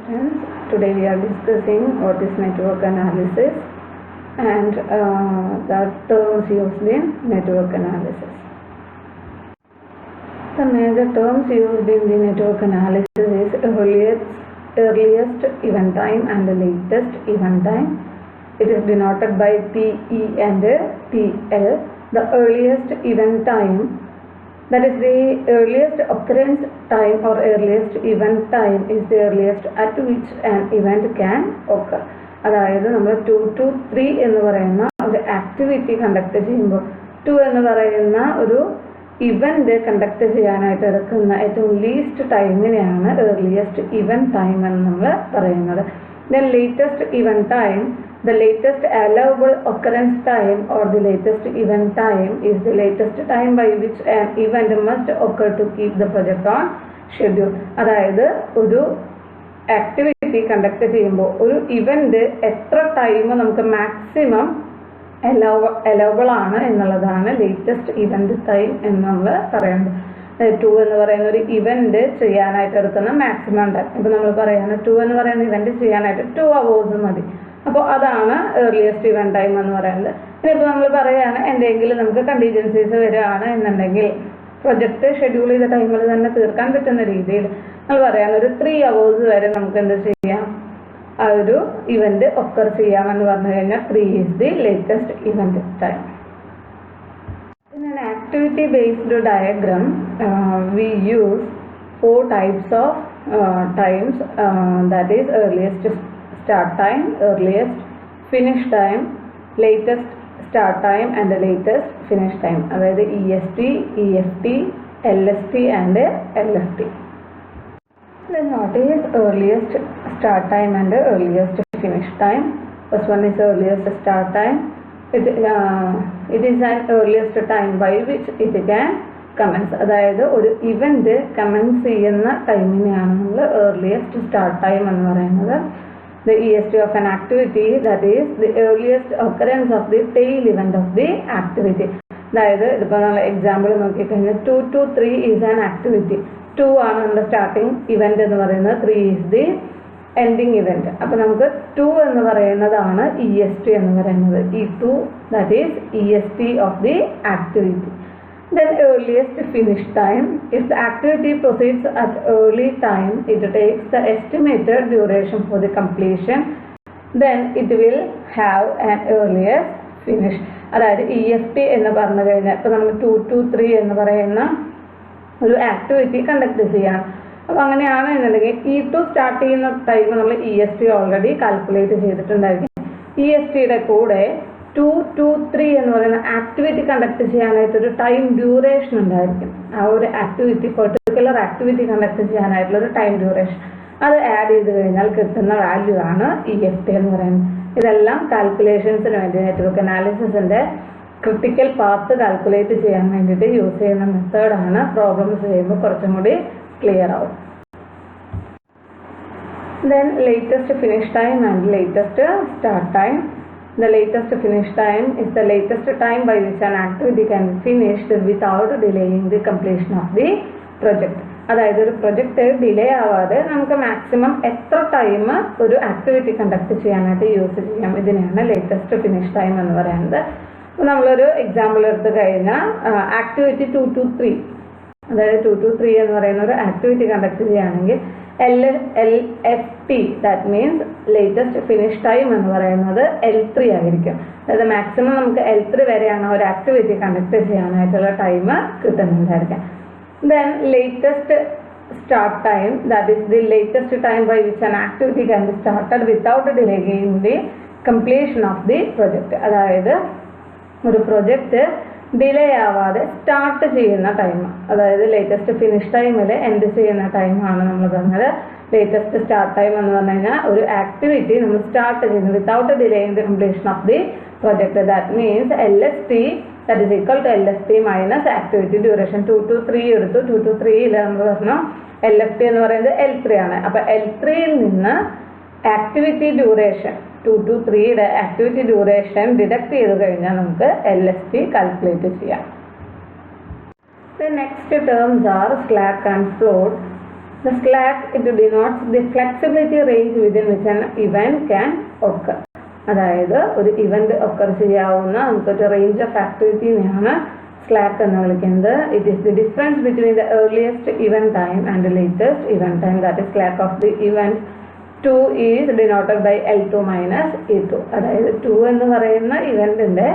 students. Today we are discussing what is network analysis and the terms used in network analysis. The major terms used in the network analysis is earliest event time and the latest event time. It is denoted by TE and TL. The earliest event time, that is the earliest occurrence time or earliest event time, is the earliest at which an event can occur. അതായത് നമ്മൾ 2 to 3 എന്ന് പറയുന്ന ഒരു activity conduct ചെയ്യുമ്പോൾ 2 എന്ന് പറയുന്ന ഒരു event conduct ചെയ്യാനായിട്ട് എടുക്കുന്ന ഏറ്റവും ലീസ്റ്റ് ടൈമിനെയാണ് ഏർലിയസ്റ്റ് ഇവന്റ് ടൈം എന്ന് നമ്മൾ പറയുന്നത്. Then latest event time, the latest allowable occurrence time or the latest event time is the latest time by which an event must occur to keep the project on schedule. അതായത് ഒരു activity conduct ചെയ്യുമ്പോൾ ഒരു event എത്ര time നമുക്ക് maximum allowable ആണ് എന്നുള്ളതാണ് latest event time എന്ന് നമ്മൾ പറയുന്നത്. 2 എന്ന് പറയുന്ന ഒരു ഇവന്റ് ചെയ്യാനായിട്ട് എടുക്കുന്ന മാക്സിമം ടൈം. ഇപ്പം നമ്മൾ പറയുന്നത് 2 എന്ന് പറയുന്ന ഇവന്റ് ചെയ്യാനായിട്ട് 2 hours മതി. അപ്പോൾ അതാണ് ഏർലിയസ്റ്റ് ഇവന്റ് ടൈം എന്ന് പറയുന്നത്. ഇനിയിപ്പോൾ നമ്മൾ പറയുകയാണ് എന്തെങ്കിലും നമുക്ക് കണ്ടീജൻസീസ് വരികയാണ് എന്നുണ്ടെങ്കിൽ പ്രൊജക്റ്റ് ഷെഡ്യൂൾ ചെയ്ത ടൈമിൽ തന്നെ തീർക്കാൻ പറ്റുന്ന രീതിയിൽ നമ്മൾ പറയുകയാണ് ഒരു 3 hours വരെ നമുക്ക് എന്ത് ചെയ്യാം, ആ ഒരു ഇവന്റ് ഒക്കർ ചെയ്യാമെന്ന് പറഞ്ഞു കഴിഞ്ഞാൽ 3 is the latest event time. In an activity based diagram we use 4 types of times, that is earliest start time, earliest finish time, latest start time and the latest finish time. അതായത് EST, EFT, LST and LFT. Then what is earliest start time and earliest finish time? First one is earliest start time. It is an earliest time by which it can commence. അതായത് ഒരു event comments ചെയ്യുന്ന ടൈമിനെയാണ് നമ്മൾ earliest start time എന്ന് പറയുന്നത്. The EST of an activity, that is the earliest occurrence of the tail event of the activity. അതായത് ഇതിപ്പോൾ നമ്മൾ example നോക്കിക്കഴിഞ്ഞാൽ 2 to 3 is an activity. 2 ആണ് നമ്മുടെ സ്റ്റാർട്ടിങ് ഇവന്റ് എന്ന് പറയുന്നത്, 3 is the ending event. അപ്പോൾ നമുക്ക് 2 എന്ന് പറയുന്നതാണ് EST എന്ന് പറയുന്നത്. E2, that is EST of the activity. Then earliest finish time, if the activity proceeds at early time, it takes the estimated duration for the completion, then it will have an earliest finish. അതായത് EFT എന്ന് പറഞ്ഞു കഴിഞ്ഞാൽ ഇപ്പോൾ നമ്മൾ 2 to 3 എന്ന് പറയുന്ന ഒരു activity conduct ചെയ്യാം. അപ്പോൾ അങ്ങനെയാണ് എന്നുണ്ടെങ്കിൽ E2 സ്റ്റാർട്ട് ചെയ്യുന്ന ടൈം നമ്മൾ EST ഓൾറെഡി കാൽക്കുലേറ്റ് ചെയ്തിട്ടുണ്ടായിരിക്കും. ESTയുടെ കൂടെ 2 to 3 എന്ന് പറയുന്ന ആക്ടിവിറ്റി കണ്ടക്ട് ചെയ്യാനായിട്ടൊരു ടൈം ഡ്യൂറേഷൻ ഉണ്ടായിരിക്കും. ആ ഒരു ആക്ടിവിറ്റി, പെർട്ടിക്കുലർ ആക്ടിവിറ്റി കണ്ടക്ട് ചെയ്യാനായിട്ടുള്ളൊരു ടൈം ഡ്യൂറേഷൻ, അത് ആഡ് ചെയ്ത് കഴിഞ്ഞാൽ കിട്ടുന്ന വാല്യൂ ആണ് EFT എന്ന് പറയുന്നത്. ഇതെല്ലാം കാൽക്കുലേഷൻസിന് വേണ്ടി, നെറ്റ്വർക്ക് അനാലിസിസിൻ്റെ ക്രിട്ടിക്കൽ പാത്ത് കാൽക്കുലേറ്റ് ചെയ്യാൻ വേണ്ടിയിട്ട് യൂസ് ചെയ്യുന്ന മെത്തേഡാണ്. പ്രോബ്ലംസ് ചെയ്യുമ്പോൾ കുറച്ചും കൂടി ക്ലിയർ ആവും. Then latest finish time and latest start time. The latest finish time is the latest time by which an activity can be finished without delaying the completion of the project. അതായത് ഒരു project delay ആവാതെ നമുക്ക് maximum എത്ര time ഒരു activity conduct ചെയ്യാനായിട്ട് use ചെയ്യാം, ഇതിനെയാണ് latest finish time എന്ന് പറയുന്നത്. അപ്പോൾ നമ്മളൊരു എക്സാമ്പിൾ എടുത്തു കഴിഞ്ഞാൽ ആക്ടിവിറ്റി 2 to 3, അതായത് 2 to 3 എന്ന് പറയുന്ന ഒരു ആക്ടിവിറ്റി കണ്ടക്ട് ചെയ്യുകയാണെങ്കിൽ LFT, that means latest finish time എന്ന് പറയുന്നത് L3 ആയിരിക്കും. അതായത് മാക്സിമം നമുക്ക് L3 വരെയാണ് ഒരു ആക്ടിവിറ്റി കണ്ടക്ട് ചെയ്യാനായിട്ടുള്ള ടൈം കിട്ടുന്നുണ്ടായിരിക്കും. Then latest start time, that is the latest time by which an activity can be started without delaying the completion of the project. അതായത് ഒരു പ്രൊജക്റ്റ് ഡിലേ ആവാതെ സ്റ്റാർട്ട് ചെയ്യുന്ന time, അതായത് latest finish ടൈമിൽ end ചെയ്യുന്ന ടൈമാണ് നമ്മൾ പറഞ്ഞത്. ലേറ്റസ്റ്റ് സ്റ്റാർട്ട് ടൈം എന്ന് പറഞ്ഞു കഴിഞ്ഞാൽ ഒരു ആക്ടിവിറ്റി നമ്മൾ സ്റ്റാർട്ട് ചെയ്യുന്നു without delaying the completion of the project. That means LST, that is equal to LST minus activity duration. 2 to 3 എടുത്തു. 2 to 3 നമ്മൾ പറഞ്ഞു LFT എന്ന് പറയുന്നത് L3 ആണ്. അപ്പോൾ L3യിൽ നിന്ന് ആക്ടിവിറ്റി ഡ്യൂറേഷൻ 2 to 3യുടെ ആക്ടിവിറ്റി ഡ്യൂറേഷൻ ഡിഡക്ട് ചെയ്ത് കഴിഞ്ഞാൽ നമുക്ക് LST കാൽക്കുലേറ്റ് ചെയ്യാം. The next terms are slack and float. The slack, it denotes the flexibility range within which an event can occur. അതായത് ഒരു ഇവന്റ് ഒക്കർ ചെയ്യാവുന്ന നമുക്കൊരു റേഞ്ച് ഓഫ് ആക്ടിവിറ്റിനെയാണ് സ്ലാക്ക് എന്ന് വിളിക്കുന്നത്. It is the difference between the earliest event time and latest event time, that is slack of the event. 2 is denoted by L2 minus E2. അതായത് 2 എന്ന് പറയുന്ന ഇവന്റിന്റെ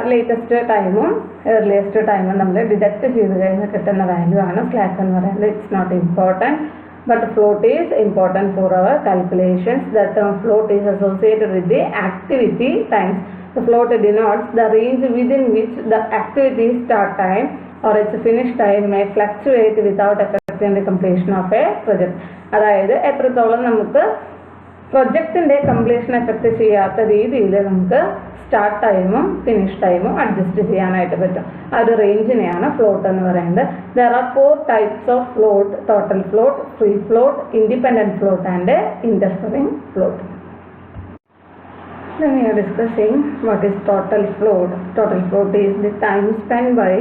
latest ടൈമും earliest ടൈമും നമ്മൾ ഡിഡക്ട് ചെയ്ത് കഴിഞ്ഞാൽ കിട്ടുന്ന വാല്യൂ ആണ് സ്ലാക്ക് എന്ന് പറയുന്നത്. It's not important, but float is important for our calculations. The term float is associated with the activity times. The float denotes the range within which the activity start time or its finish time may fluctuate without affecting the completion of a project. അതായത് എത്രത്തോളം നമുക്ക് പ്രൊജക്റ്റിന്റെ completion effect ചെയ്യാത്ത രീതിയിൽ നമുക്ക് start ടൈമും finish ടൈമും adjust ചെയ്യാനായിട്ട് പറ്റും. ആ ഒരു റേഞ്ചിനെയാണ് ഫ്ലോട്ട് എന്ന് പറയുന്നത്. There are 4 types of float: total float, free float, independent float and interfering float. Then we are discussing what is total float. Total float is the time spent by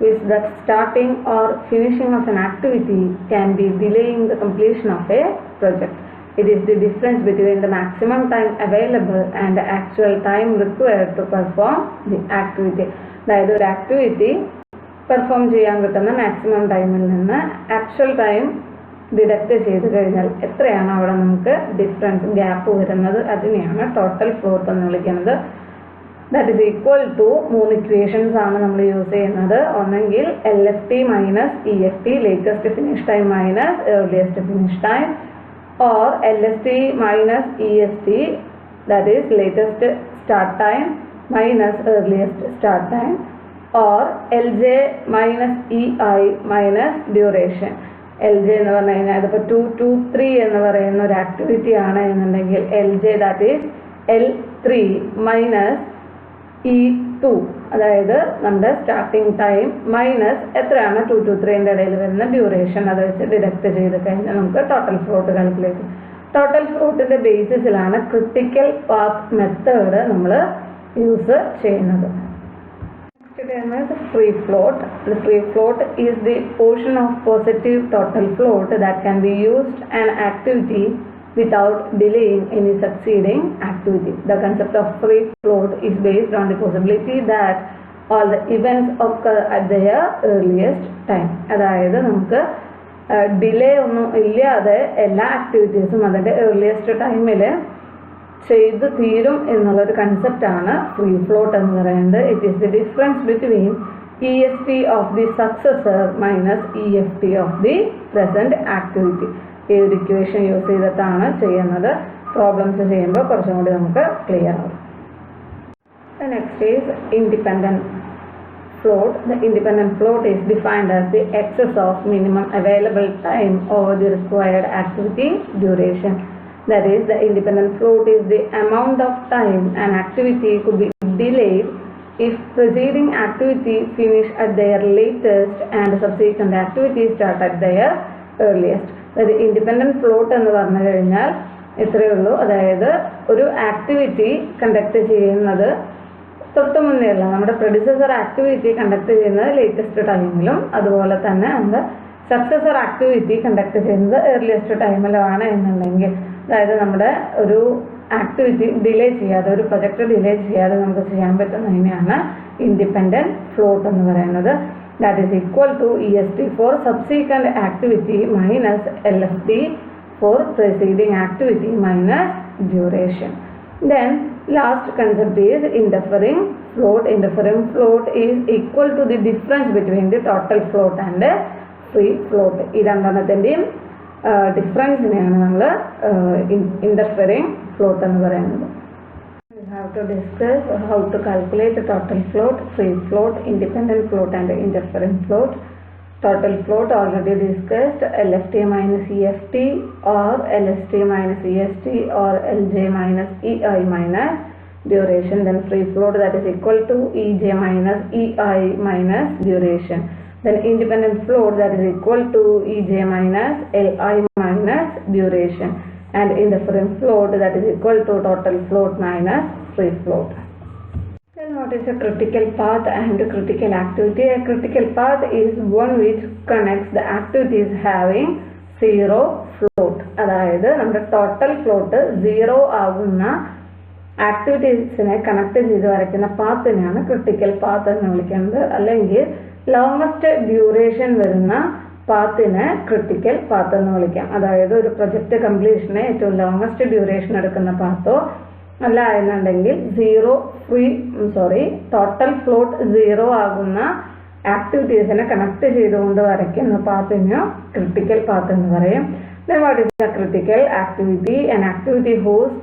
which the starting or finishing of an activity can be delaying the completion of a project. It is the difference between the maximum time available and the actual time required to perform the activity. അതായത് ഒരു activity perform ചെയ്യാൻ കിട്ടുന്ന maximum ടൈമിൽ നിന്ന് actual time deduct ചെയ്ത് കഴിഞ്ഞാൽ എത്രയാണ് അവിടെ നമുക്ക് ഡിഫറൻസ് ഗ്യാപ്പ് വരുന്നത്, അതിനെയാണ് ടോട്ടൽ ഫ്ലോട്ട് എന്ന് വിളിക്കുന്നത്. That is equal to 3 equations ആണ് നമ്മൾ യൂസ് ചെയ്യുന്നത്. ഒന്നെങ്കിൽ LFT minus EFT, latest finish time minus earliest finish time, or LST minus EST, that is latest start time minus earliest start time, or LJ minus EI minus duration. LJ എന്ന് പറഞ്ഞു കഴിഞ്ഞാൽ ഇതിപ്പോൾ 2 2 3 എന്ന് പറയുന്ന ഒരു activity ആണ് എന്നുണ്ടെങ്കിൽ LJ that is L3 minus E2, അതായത് നമ്മുടെ സ്റ്റാർട്ടിംഗ് ടൈം മൈനസ് എത്രയാണ് 2 to 3ന്റെ ഇടയിൽ വരുന്ന ഡ്യൂറേഷൻ, അത് വെച്ച് ഡിഡക്ട് ചെയ്ത് കഴിഞ്ഞാൽ നമുക്ക് ടോട്ടൽ ഫ്ലോട്ട് കാൽക്കുലേറ്റ് ചെയ്യും. ടോട്ടൽ ഫ്ലോട്ടിന്റെ ബേസിസിലാണ് ക്രിട്ടിക്കൽ പാത്ത് മെത്തേഡ് നമ്മൾ യൂസ് ചെയ്യുന്നത്. Free float. The free float is the portion of positive total float that can be used an activity without delaying any succeeding activity. The concept of free float is based on the possibility that all the events occur at their earliest time. അതായത് നമുക്ക് delay ഒന്നും ഇല്ലാതെ എല്ലാ ആക്ടിവിറ്റീസും അതിൻ്റെ earliest ടൈമിൽ ചെയ്ത് തീരും എന്നുള്ളൊരു കൺസെപ്റ്റാണ് ഫ്രീ ഫ്ലോട്ട് എന്ന് പറയുന്നത്. It is the difference between EST of the successor minus EFT of the present activity. ഈ ഒരു ഇക്വേഷൻ യൂസ് ചെയ്തിട്ടാണ് ചെയ്യുന്നത്. പ്രോബ്ലംസ് ചെയ്യുമ്പോൾ കുറച്ചും കൂടി നമുക്ക് ക്ലിയർ ആവും. Next is independent float. The independent float is defined as the excess of minimum available time over the required activity duration. That is, the independent float is the amount of time an activity could be delayed if preceding activity finish at their latest and subsequent activity start at their earliest. അതായത് independent float എന്ന് പറഞ്ഞു കഴിഞ്ഞാൽ ഇത്രയേ ഉള്ളൂ. അതായത് ഒരു activity conduct ചെയ്യുന്നത് തൊട്ട് മുന്നേ ഉള്ള നമ്മുടെ പ്രൊഡ്യൂസർ ആക്ടിവിറ്റി കണ്ടക്ട് ചെയ്യുന്നത് ലേറ്റസ്റ്റ് ടൈമിലും അതുപോലെ തന്നെ നമ്മുടെ സക്സസർ ആക്ടിവിറ്റി കണ്ടക്ട് ചെയ്യുന്നത് ഏർലിയസ്റ്റ് ടൈമിലുമാണ് എന്നുണ്ടെങ്കിൽ, അതായത് നമ്മുടെ ഒരു ആക്ടിവിറ്റി ഡിലേ ചെയ്യാതെ, ഒരു പ്രൊജക്റ്റ് ഡിലേ ചെയ്യാതെ നമുക്ക് ചെയ്യാൻ പറ്റുന്നതിനെയാണ് ഇൻഡിപെൻഡന്റ് ഫ്ലോട്ട് എന്ന് പറയുന്നത്. That is equal to EST for subsequent activity minus LFT for preceding activity minus duration. Then last concept is interfering float. Interfering float is equal to the difference between the total float and the free float. ഈ രണ്ടെണ്ണത്തിൻ്റെയും ഡിഫറൻസിനെയാണ് നമ്മൾ interfering float എന്ന് പറയുന്നത്. We have to discuss how to calculate the total float, free float, independent float and interfering float. Total float already discussed, LFT minus EFT or LST minus EST or LJ minus EI minus duration. Then free float, that is equal to EJ minus EI minus duration. Then independent float, that is equal to EJ minus LI minus duration. And indifferent float, that is equal to total float minus free float. Then what is a critical path and critical activity? A critical path is one which connects the activities having zero float. അതായത് നമ്മുടെ total float 0 ആകുന്ന ആക്ടിവിറ്റീസിനെ connect ചെയ്ത് വരയ്ക്കുന്ന പാത്തിനെയാണ് critical path എന്ന് വിളിക്കുന്നത്. അല്ലെങ്കിൽ longest duration വരുന്ന പാത്തിനെ critical path എന്ന് വിളിക്കാം. അതായത് ഒരു പ്രൊജക്ട് കംപ്ലീഷന് ഏറ്റവും ലോങ്ങസ്റ്റ് ഡ്യൂറേഷൻ എടുക്കുന്ന പാത്തോ അല്ല എന്നുണ്ടെങ്കിൽ ടോട്ടൽ ഫ്ലോട്ട് 0 ആകുന്ന ആക്ടിവിറ്റീസിനെ കണക്ട് ചെയ്തുകൊണ്ട് വരയ്ക്കുന്ന പാത്തിനോ ക്രിട്ടിക്കൽ പാത്ത് എന്ന് പറയും. Then what is a critical activity? An activity whose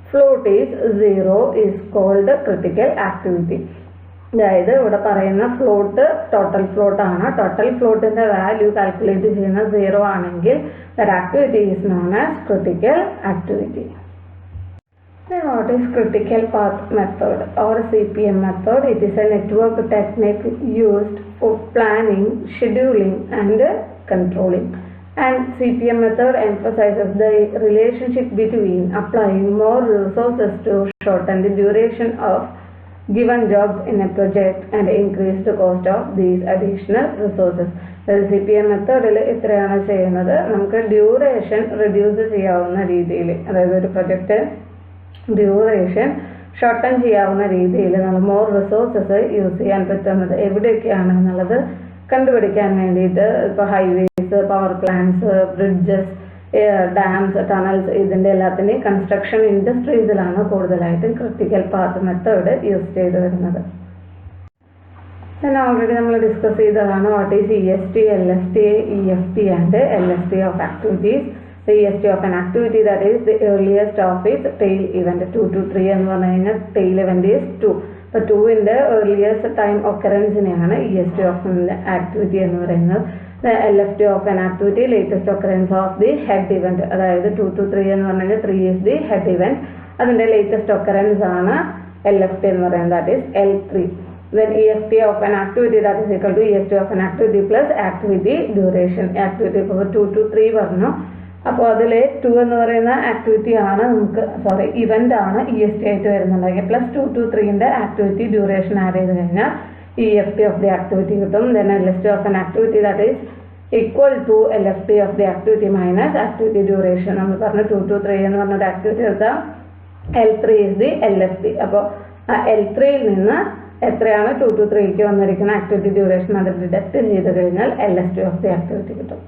float is 0 is called critical activity. അതായത് ഇവിടെ പറയുന്ന ഫ്ലോട്ട് ടോട്ടൽ ഫ്ലോട്ട് ആണ്. ടോട്ടൽ ഫ്ലോട്ടിന്റെ വാല്യൂ കാൽക്കുലേറ്റ് ചെയ്യുന്ന 0 ആണെങ്കിൽ that activity is known as critical activity. Then what is critical path method or CPM method? It is a network technique used for planning, scheduling and controlling. And CPM method emphasizes the relationship between applying more resources to shorten the duration of given jobs in a project and increase the cost of these additional resources. അതായത് CPM മെത്തേഡിൽ എത്രയാണ് ചെയ്യുന്നത്, നമുക്ക് duration reduce ചെയ്യാവുന്ന രീതിയിൽ, അതായത് ഒരു project duration shorten ചെയ്യാവുന്ന രീതിയിൽ നമ്മൾ മോർ റിസോഴ്സസ് യൂസ് ചെയ്യാൻ പറ്റുന്നത് എവിടെയൊക്കെയാണ് എന്നുള്ളത് കണ്ടുപിടിക്കാൻ വേണ്ടിയിട്ട് ഇപ്പോൾ highways, power plants, bridges, dams, tunnels, ഇതിൻ്റെ എല്ലാത്തിൻ്റെയും കൺസ്ട്രക്ഷൻ ഇൻഡസ്ട്രീസിലാണ് കൂടുതലായിട്ടും ക്രിട്ടിക്കൽ പാത്ത് മെത്തേഡ് യൂസ് ചെയ്ത് വരുന്നത്. ഓൾറെഡി നമ്മൾ ഡിസ്കസ് ചെയ്തതാണ് what is EST, LST, EFT and LST of activities. EST of an activity, that is the earliest of its tail event. 2 to 3 എന്ന് പറഞ്ഞു കഴിഞ്ഞാൽ tail event is 2. അപ്പോൾ 2ന്റെ earliest time occurrence-നെയാണ് EST of an activity എന്ന് പറയുന്നത്. LFT of an activity, latest occurrence of the head event. അതായത് 2 to 3 എന്ന് പറഞ്ഞു കഴിഞ്ഞാൽ 3 is the head event. അതിന്റെ latest occurrence ആണ് LFT എന്ന് പറയുന്നത്, that is L3. Then EFT of an activity, that is equal to EST of an activity plus activity duration. Activity ഇപ്പോൾ 2 to 3 പറഞ്ഞു. അപ്പോൾ അതിൽ 2 എന്ന് പറയുന്ന ആക്ടിവിറ്റി ആണ് ഇവന്റ് ആണ് EST ആയിട്ട് വരുന്നുണ്ടെങ്കിൽ പ്ലസ് 2 to 3ന്റെ ആക്ടിവിറ്റി ഡ്യൂറേഷൻ ആഡ് ചെയ്ത് കഴിഞ്ഞാൽ EFT ഓഫ് ദി ആക്ടിവിറ്റി കിട്ടും. Then LST of an activity, that is equal to LFT of the activity minus activity duration. നമ്മൾ പറഞ്ഞു 2 to 3 എന്ന് പറഞ്ഞൊരു ആക്ടിവിറ്റി എടുത്താൽ L3 is the LFT. അപ്പോൾ L3യിൽ നിന്ന് എത്രയാണ് 2 to 3ക്ക് വന്നിരിക്കുന്ന ആക്ടിവിറ്റി ഡ്യൂറേഷൻ അത് ഡിഡക്ട് ചെയ്ത് കഴിഞ്ഞാൽ LST ഓഫ് ദി ആക്ടിവിറ്റി കിട്ടും.